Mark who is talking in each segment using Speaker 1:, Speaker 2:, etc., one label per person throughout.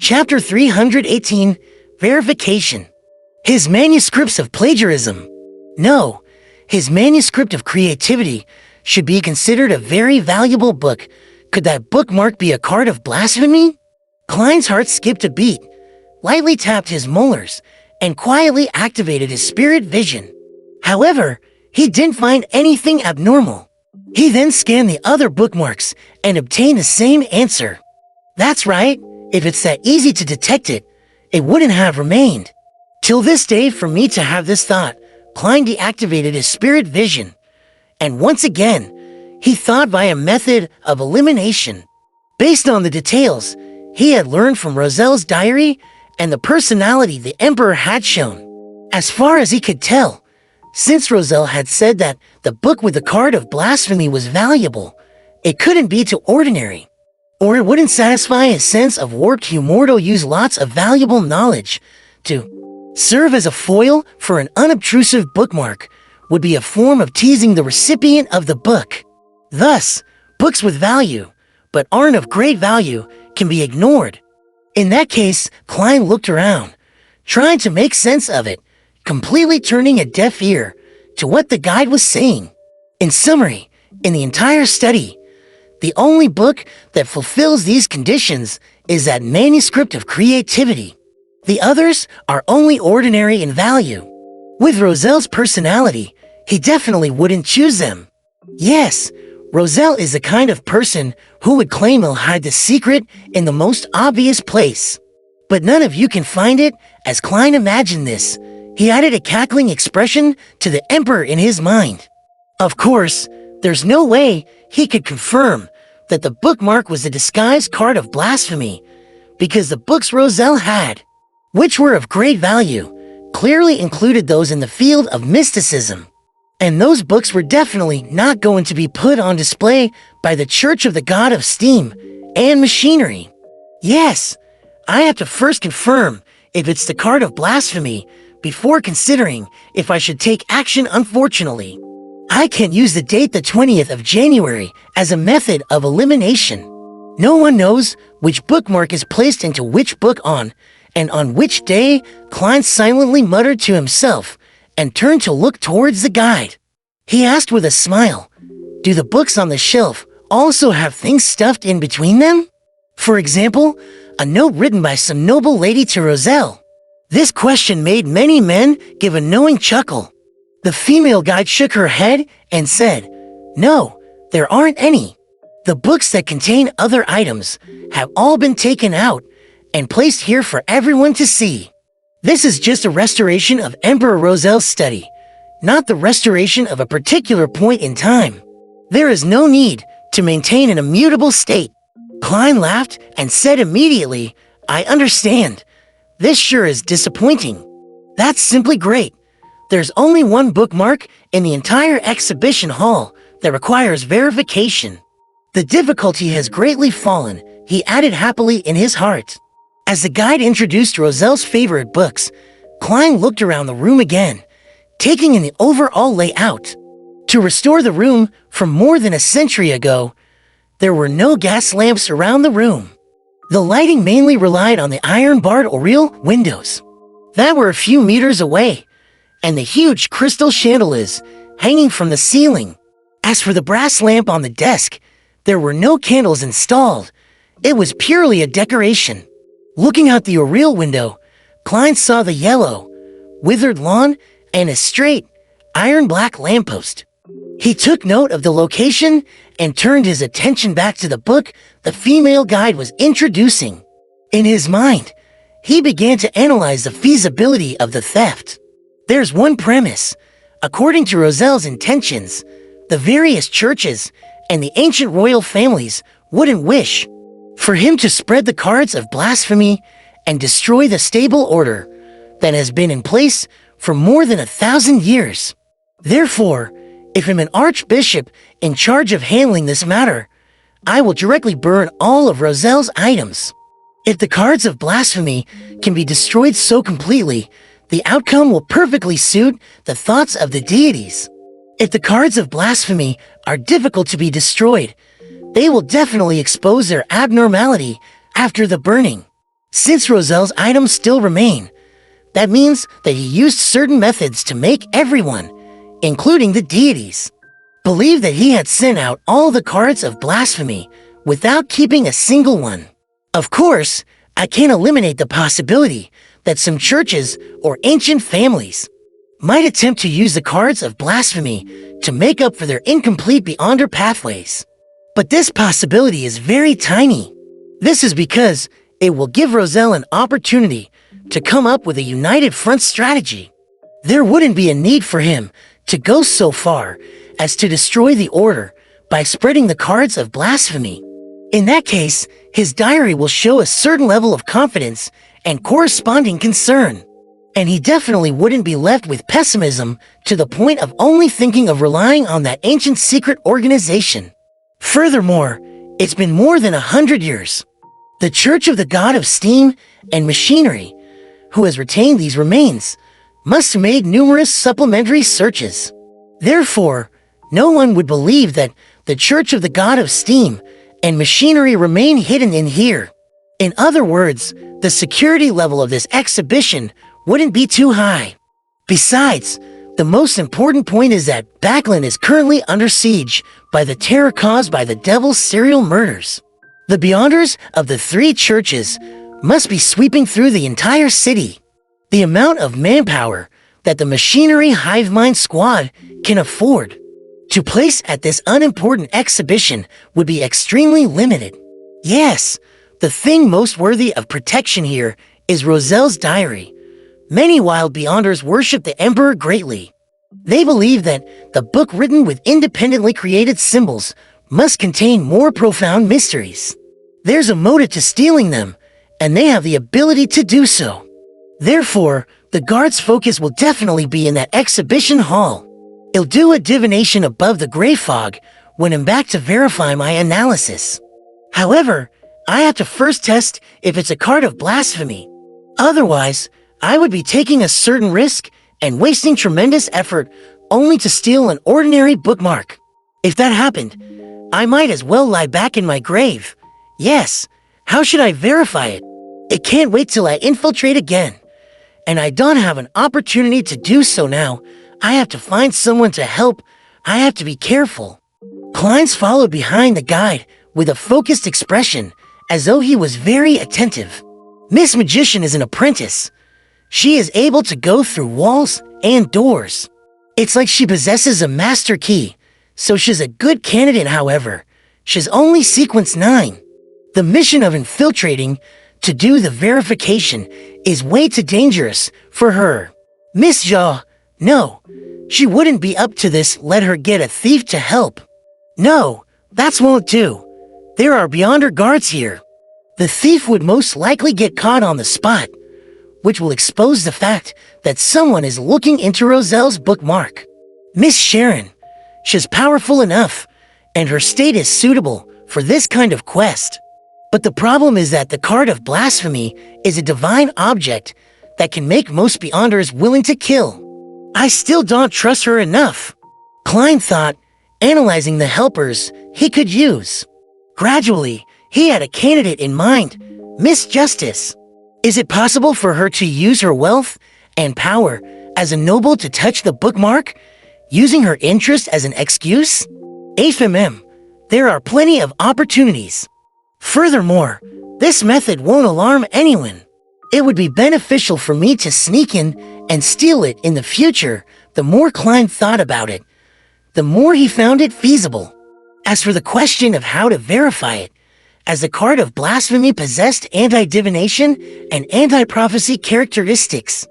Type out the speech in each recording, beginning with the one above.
Speaker 1: Chapter 318, Verification. His manuscripts of plagiarism. No, his manuscript of creativity should be considered a very valuable book. Could that bookmark be a card of blasphemy? Klein's heart skipped a beat, lightly tapped his molars, and quietly activated his spirit vision. However, he didn't find anything abnormal. He then scanned the other bookmarks and obtained the same answer. That's right, if it's that easy to detect it, it wouldn't have remained. Till this day, for me to have this thought, Klein deactivated his spirit vision. And once again, he thought via a method of elimination. Based on the details he had learned from Rozelle's diary and the personality the Emperor had shown. As far as he could tell, since Roselle had said that the book with the card of blasphemy was valuable, it couldn't be too ordinary. Or it wouldn't satisfy his sense of warped humor to use lots of valuable knowledge to serve as a foil for an unobtrusive bookmark would be a form of teasing the recipient of the book. Thus, books with value, but aren't of great value, can be ignored. In that case, Klein looked around, trying to make sense of it, completely turning a deaf ear to what the guide was saying. In summary, in the entire study, the only book that fulfills these conditions is that manuscript of creativity. The others are only ordinary in value. With Rozelle's personality, he definitely wouldn't choose them. Yes, Roselle is the kind of person who would claim he'll hide the secret in the most obvious place. But none of you can find it, as Klein imagined this. He added a cackling expression to the Emperor in his mind. Of course, there's no way he could confirm that the bookmark was a disguised card of blasphemy, because the books Roselle had, which were of great value, clearly included those in the field of mysticism. And those books were definitely not going to be put on display by the Church of the God of Steam and Machinery. Yes, I have to first confirm if it's the card of blasphemy before considering if I should take action. Unfortunately, I can't use the date the 20th of January as a method of elimination. No one knows which bookmark is placed into which book and on which day. Klein silently muttered to himself and turned to look towards the guide. He asked with a smile, do the books on the shelf also have things stuffed in between them? For example, a note written by some noble lady to Roselle. This question made many men give a knowing chuckle. The female guide shook her head and said, no, there aren't any. The books that contain other items have all been taken out and placed here for everyone to see. This is just a restoration of Emperor Rozelle's study, not the restoration of a particular point in time. There is no need to maintain an immutable state. Klein laughed and said immediately, I understand. This sure is disappointing. That's simply great. There's only one bookmark in the entire exhibition hall that requires verification. The difficulty has greatly fallen, he added happily in his heart. As the guide introduced Rozelle's favorite books, Klein looked around the room again, taking in the overall layout. To restore the room from more than a century ago, there were no gas lamps around the room. The lighting mainly relied on the iron-barred oriel windows that were a few meters away, and the huge crystal chandeliers hanging from the ceiling. As for the brass lamp on the desk, there were no candles installed. It was purely a decoration. Looking out the oriel window, Klein saw the yellow, withered lawn and a straight, iron-black lamppost. He took note of the location and turned his attention back to the book the female guide was introducing. In his mind, he began to analyze the feasibility of the theft. There's one premise. According to Rozelle's intentions, the various churches and the ancient royal families wouldn't wish for him to spread the cards of blasphemy and destroy the stable order that has been in place for more than 1,000 years. Therefore, if I'm an archbishop in charge of handling this matter, I will directly burn all of Rozelle's items. If the cards of blasphemy can be destroyed so completely, the outcome will perfectly suit the thoughts of the deities. If the cards of blasphemy are difficult to be destroyed, they will definitely expose their abnormality after the burning. Since Rozel's items still remain, that means that he used certain methods to make everyone, including the deities, believe that he had sent out all the cards of blasphemy without keeping a single one. Of course, I can't eliminate the possibility that some churches or ancient families might attempt to use the cards of blasphemy to make up for their incomplete Beyonder pathways. But this possibility is very tiny. This is because it will give Rozel an opportunity to come up with a united front strategy. There wouldn't be a need for him to go so far as to destroy the order by spreading the cards of blasphemy. In that case, his diary will show a certain level of confidence and corresponding concern. And he definitely wouldn't be left with pessimism to the point of only thinking of relying on that ancient secret organization. Furthermore, it's been more than 100 years. The Church of the God of Steam and Machinery, who has retained these remains, must have made numerous supplementary searches. Therefore, no one would believe that the Church of the God of Steam and Machinery remain hidden in here. In other words, the security level of this exhibition wouldn't be too high. Besides, the most important point is that Backlund is currently under siege by the terror caused by the Devil's serial murders. The Beyonders of the three churches must be sweeping through the entire city. The amount of manpower that the Machinery Hive Mind Squad can afford to place at this unimportant exhibition would be extremely limited. Yes, the thing most worthy of protection here is Rozel's diary. Many Wild Beyonders worship the Emperor greatly. They believe that the book written with independently created symbols must contain more profound mysteries. There's a motive to stealing them, and they have the ability to do so. Therefore, the guard's focus will definitely be in that exhibition hall. I'll do a divination above the gray fog when I'm back to verify my analysis. However, I have to first test if it's a card of blasphemy. Otherwise, I would be taking a certain risk and wasting tremendous effort only to steal an ordinary bookmark. If that happened, I might as well lie back in my grave. Yes, how should I verify it? It can't wait till I infiltrate again. And I don't have an opportunity to do so now. I have to find someone to help. I have to be careful. Kleins followed behind the guide with a focused expression, as though he was very attentive. Miss Magician is an apprentice. She is able to go through walls and doors. It's like she possesses a master key, so she's a good candidate. However, she's only sequence 9. The mission of infiltrating to do the verification is way too dangerous for her. Miss Jaw, no, she wouldn't be up to this. Let her get a thief to help. No, that won't do. There are Beyonder guards here. The thief would most likely get caught on the spot, which will expose the fact that someone is looking into Rozel's bookmark. Miss Sharon, she's powerful enough, and her state is suitable for this kind of quest. But the problem is that the card of blasphemy is a divine object that can make most Beyonders willing to kill. I still don't trust her enough. Klein thought, analyzing the helpers he could use. Gradually, he had a candidate in mind, Miss Justice. Is it possible for her to use her wealth and power as a noble to touch the bookmark, using her interest as an excuse? HMM, there are plenty of opportunities. Furthermore, this method won't alarm anyone. It would be beneficial for me to sneak in and steal it in the future. The more Klein thought about it, the more he found it feasible. As for the question of how to verify it, as the card of blasphemy possessed anti-divination and anti-prophecy characteristics,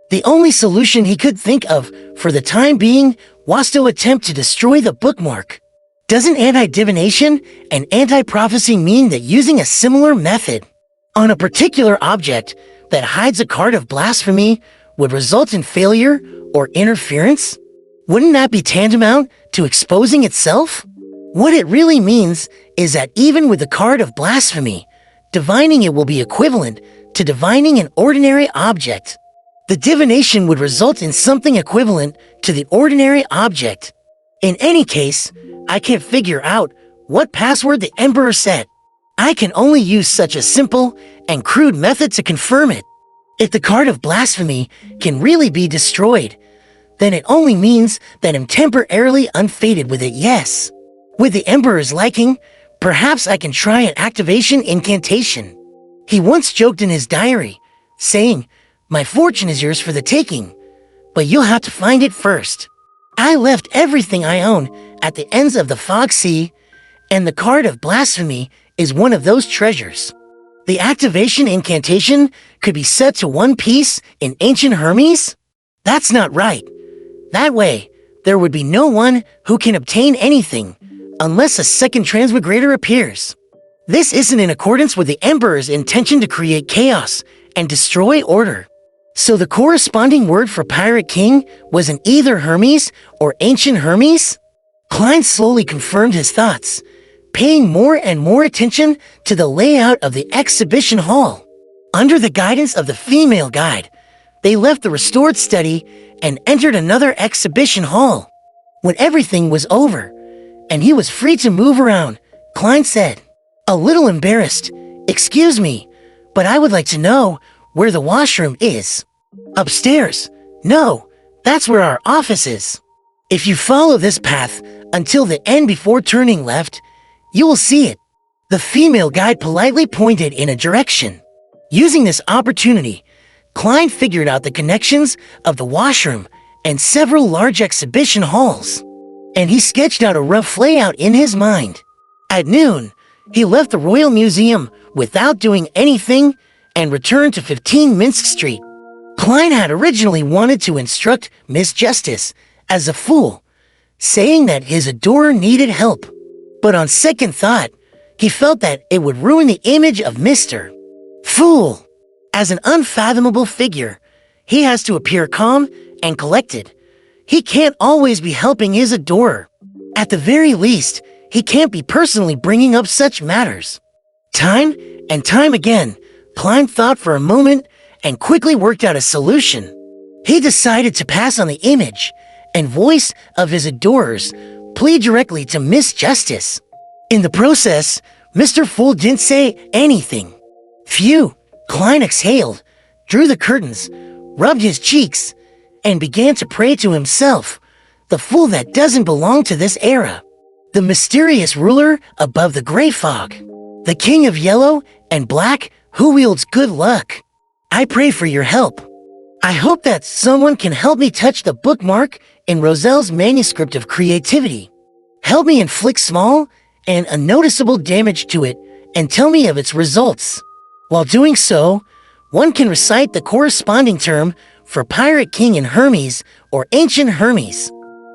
Speaker 1: the only solution he could think of for the time being was to attempt to destroy the bookmark. Doesn't anti-divination and anti-prophecy mean that using a similar method on a particular object that hides a card of blasphemy would result in failure or interference? Wouldn't that be tantamount to exposing itself? What it really means is that even with the card of blasphemy, divining it will be equivalent to divining an ordinary object. The divination would result in something equivalent to the ordinary object. In any case, I can't figure out what password the Emperor set. I can only use such a simple and crude method to confirm it. If the card of blasphemy can really be destroyed, then it only means that I'm temporarily unfated with it, yes. With the Emperor's liking, perhaps I can try an activation incantation. He once joked in his diary, saying, "My fortune is yours for the taking, but you'll have to find it first." I left everything I own at the ends of the fog sea, and the card of blasphemy is one of those treasures. The activation incantation could be set to one piece in ancient Hermes? That's not right. That way, there would be no one who can obtain anything unless a second transmigrator appears. This isn't in accordance with the Emperor's intention to create chaos and destroy order. So the corresponding word for Pirate King was in either Hermes or ancient Hermes? Klein slowly confirmed his thoughts, paying more and more attention to the layout of the exhibition hall. Under the guidance of the female guide, they left the restored study and entered another exhibition hall. When everything was over, and he was free to move around, Klein said, a little embarrassed, "Excuse me, but I would like to know where the washroom is." "Upstairs. No, that's where our office is. If you follow this path until the end before turning left, you will see it." The female guide politely pointed in a direction. Using this opportunity, Klein figured out the connections of the washroom and several large exhibition halls, and he sketched out a rough layout in his mind. At noon, he left the Royal Museum without doing anything and returned to 15 Minsk Street. Klein had originally wanted to instruct Miss Justice as a fool, saying that his adorer needed help. But on second thought, he felt that it would ruin the image of Mr. Fool. As an unfathomable figure, he has to appear calm and collected. He can't always be helping his adorer. At the very least, he can't be personally bringing up such matters. Time and time again, Klein thought for a moment and quickly worked out a solution. He decided to pass on the image and voice of his adorers plead directly to Miss Justice. In the process, Mr. Fool didn't say anything. Phew, Klein exhaled, drew the curtains, rubbed his cheeks, and began to pray to himself, the fool that doesn't belong to this era. The mysterious ruler above the gray fog, the king of yellow and black who wields good luck. I pray for your help. I hope that someone can help me touch the bookmark in Roselle's manuscript of creativity. Help me inflict small and unnoticeable damage to it and tell me of its results. While doing so, one can recite the corresponding term for Pirate King in Hermes or ancient Hermes.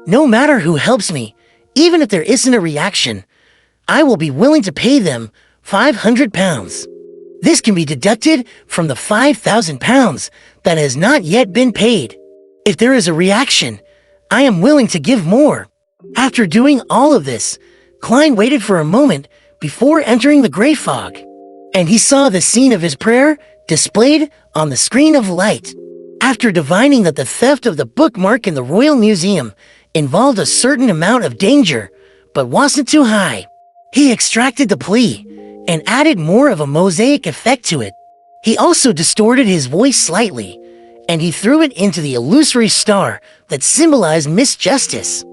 Speaker 1: No matter who helps me, even if there isn't a reaction, I will be willing to pay them £500. This can be deducted from the £5,000 that has not yet been paid. If there is a reaction, I am willing to give more. After doing all of this, Klein waited for a moment before entering the gray fog, and he saw the scene of his prayer displayed on the screen of light. After divining that the theft of the bookmark in the Royal Museum involved a certain amount of danger, but wasn't too high, he extracted the plea and added more of a mosaic effect to it. He also distorted his voice slightly, and he threw it into the illusory star that symbolized Miss Justice.